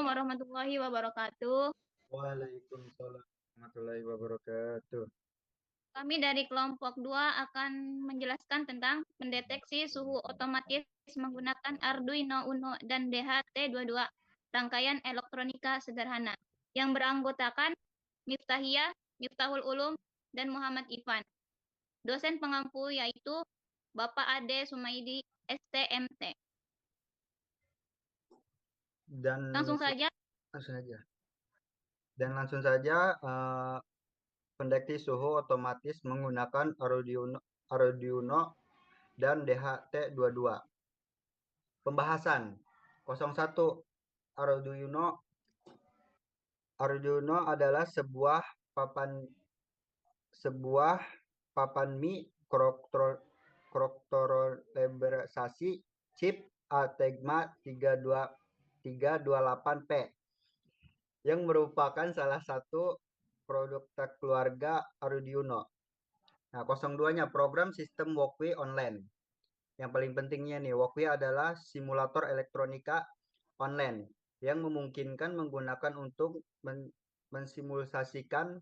warahmatullahi wabarakatuh. Waalaikumsalam warahmatullahi wabarakatuh. Kami dari kelompok 2 akan menjelaskan tentang mendeteksi suhu otomatis menggunakan Arduino Uno dan DHT22, rangkaian elektronika sederhana, yang beranggotakan Miftahiyah, Miftahul Ulum, dan Muhammad Ifan. Dosen pengampu yaitu Bapak Ade Sumaidi, STMT. Dan Langsung saja, langsung saja. Langsung saja pendeteksi suhu otomatis menggunakan Arduino dan DHT22. Pembahasan 01. Arduino Arduino adalah sebuah papan mikrokontrolerisasi chip Ategma 328P yang merupakan salah satu produk keluarga Arduino. Nah, 02-nya program sistem Walkway online. Yang paling pentingnya nih, Walkway adalah simulator elektronika online yang memungkinkan menggunakan untuk mensimulasikan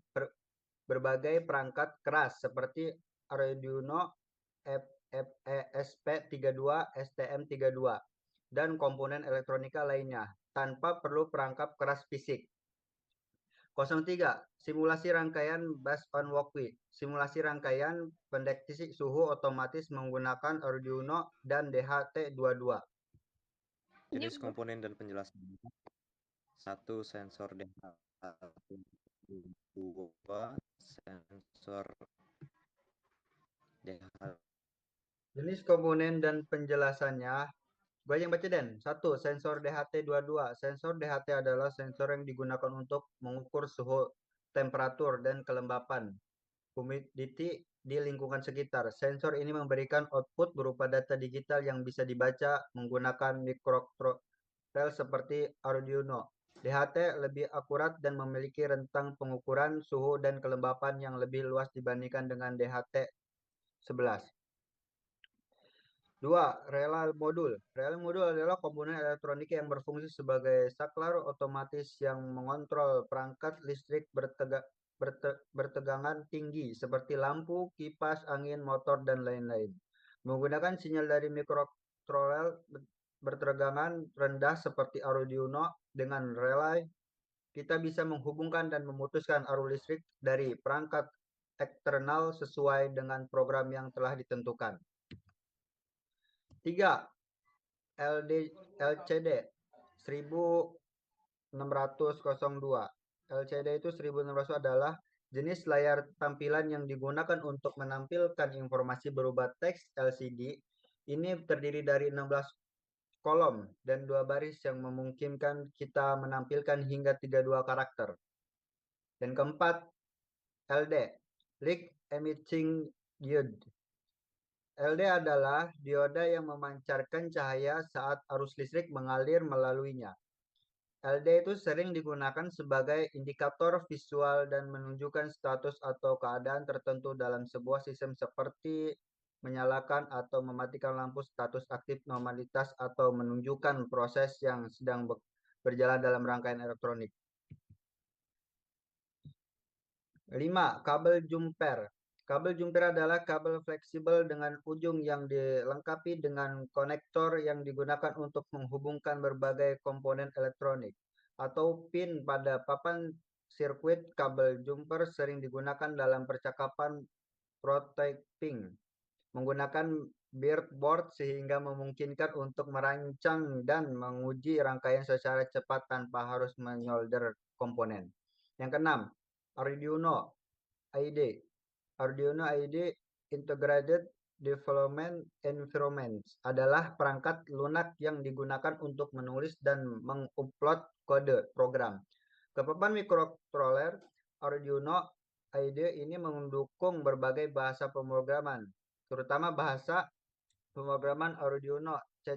berbagai perangkat keras seperti Arduino ESP32, STM32, dan komponen elektronika lainnya tanpa perlu perangkat keras fisik. 03. Simulasi rangkaian based on Walkway. Simulasi rangkaian pendeteksi suhu otomatis menggunakan Arduino dan DHT22. Jenis komponen dan penjelasan. 1. Sensor DHT2, sensor DHT. Jenis komponen dan penjelasannya, gue yang baca Den. 1. Sensor DHT22. Sensor DHT adalah sensor yang digunakan untuk mengukur suhu, temperatur, dan kelembapan humidity di lingkungan sekitar. Sensor ini memberikan output berupa data digital yang bisa dibaca menggunakan mikrokontroler seperti Arduino. DHT lebih akurat dan memiliki rentang pengukuran suhu dan kelembapan yang lebih luas dibandingkan dengan DHT11. 2. Relay modul. Relay modul adalah komponen elektronik yang berfungsi sebagai saklar otomatis yang mengontrol perangkat listrik bertegangan tinggi seperti lampu, kipas angin, motor, dan lain-lain. Menggunakan sinyal dari mikrokontroler bertegangan rendah seperti Arduino dengan relay, kita bisa menghubungkan dan memutuskan arus listrik dari perangkat eksternal sesuai dengan program yang telah ditentukan. 3. LCD 1602. LCD itu 1600 adalah jenis layar tampilan yang digunakan untuk menampilkan informasi berupa teks LCD. Ini terdiri dari 16 kolom dan 2 baris yang memungkinkan kita menampilkan hingga 32 karakter. Dan keempat, LD, Light Emitting Diode. LD adalah dioda yang memancarkan cahaya saat arus listrik mengalir melaluinya. LD itu sering digunakan sebagai indikator visual dan menunjukkan status atau keadaan tertentu dalam sebuah sistem seperti menyalakan atau mematikan lampu, status aktif, normalitas, atau menunjukkan proses yang sedang berjalan dalam rangkaian elektronik. 5. Kabel jumper. Kabel jumper adalah kabel fleksibel dengan ujung yang dilengkapi dengan konektor yang digunakan untuk menghubungkan berbagai komponen elektronik atau pin pada papan sirkuit. Kabel jumper sering digunakan dalam percakapan prototyping menggunakan breadboard sehingga memungkinkan untuk merancang dan menguji rangkaian secara cepat tanpa harus menyolder komponen. Yang keenam, Arduino IDE. Arduino IDE Integrated Development Environment adalah perangkat lunak yang digunakan untuk menulis dan mengupload kode program. Ke papan mikrokontroler, Arduino IDE ini mendukung berbagai bahasa pemrograman, terutama bahasa pemrograman Arduino C++.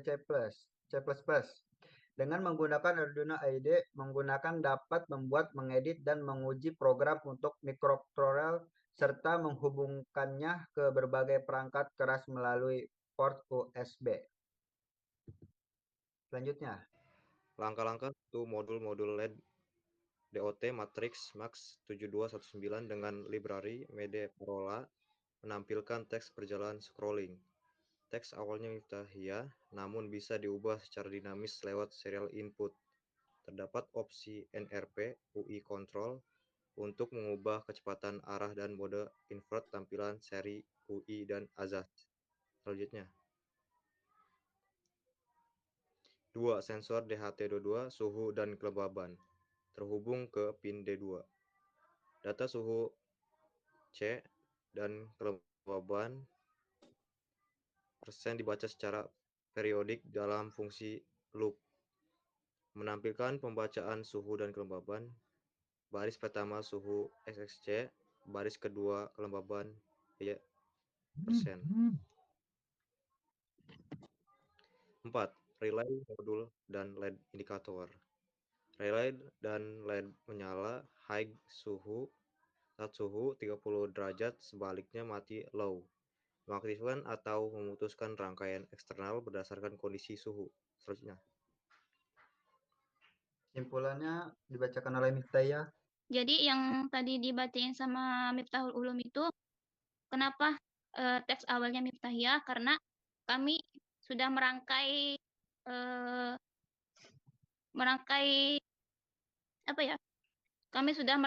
Dengan menggunakan Arduino IDE, menggunakan dapat membuat, mengedit, dan menguji program untuk mikrokontroler serta menghubungkannya ke berbagai perangkat keras melalui port USB. Selanjutnya, Langkah-langkah untuk modul-modul LED DOT Matrix Max 7219 dengan library Mede Parola menampilkan teks berjalan scrolling. Teks awalnya Miftahiyah, namun bisa diubah secara dinamis lewat serial input. Terdapat opsi NRP UI Control untuk mengubah kecepatan arah dan mode invert tampilan seri UI dan azas. Selanjutnya, 2. Sensor DHT22 suhu dan kelembaban terhubung ke pin D2. Data suhu C dan kelembaban persen dibaca secara periodik dalam fungsi loop. Menampilkan pembacaan suhu dan kelembaban. Baris pertama suhu XXC, baris kedua kelembaban persen. 4. Relay modul dan LED indikator. Relay dan LED menyala high suhu saat suhu 30 derajat, sebaliknya mati low. Mengaktifkan atau memutuskan rangkaian eksternal berdasarkan kondisi suhu. Selanjutnya, Simpulannya dibacakan oleh Miftahiyah. Jadi yang tadi dibacain sama Miftahul Ulum itu, kenapa teks awalnya Miftahiyah? Karena kami sudah merangkai apa ya? Kami sudah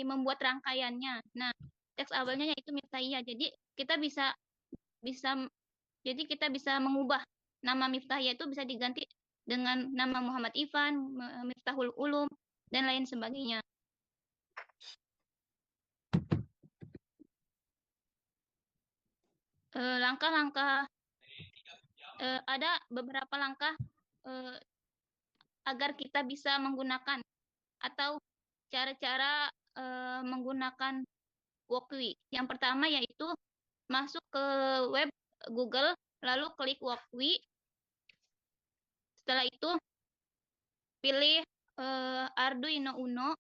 membuat rangkaiannya. Nah, teks awalnya yaitu Miftahiyah. Jadi kita bisa bisa jadi kita bisa mengubah nama Miftahiyah itu bisa diganti dengan nama Muhammad Ifan, Miftahul Ulum, dan lain sebagainya. Ada beberapa langkah agar kita bisa menggunakan atau cara-cara menggunakan Walkwi. Yang pertama yaitu masuk ke web Google, lalu klik Walkwi. Setelah itu pilih Arduino Uno.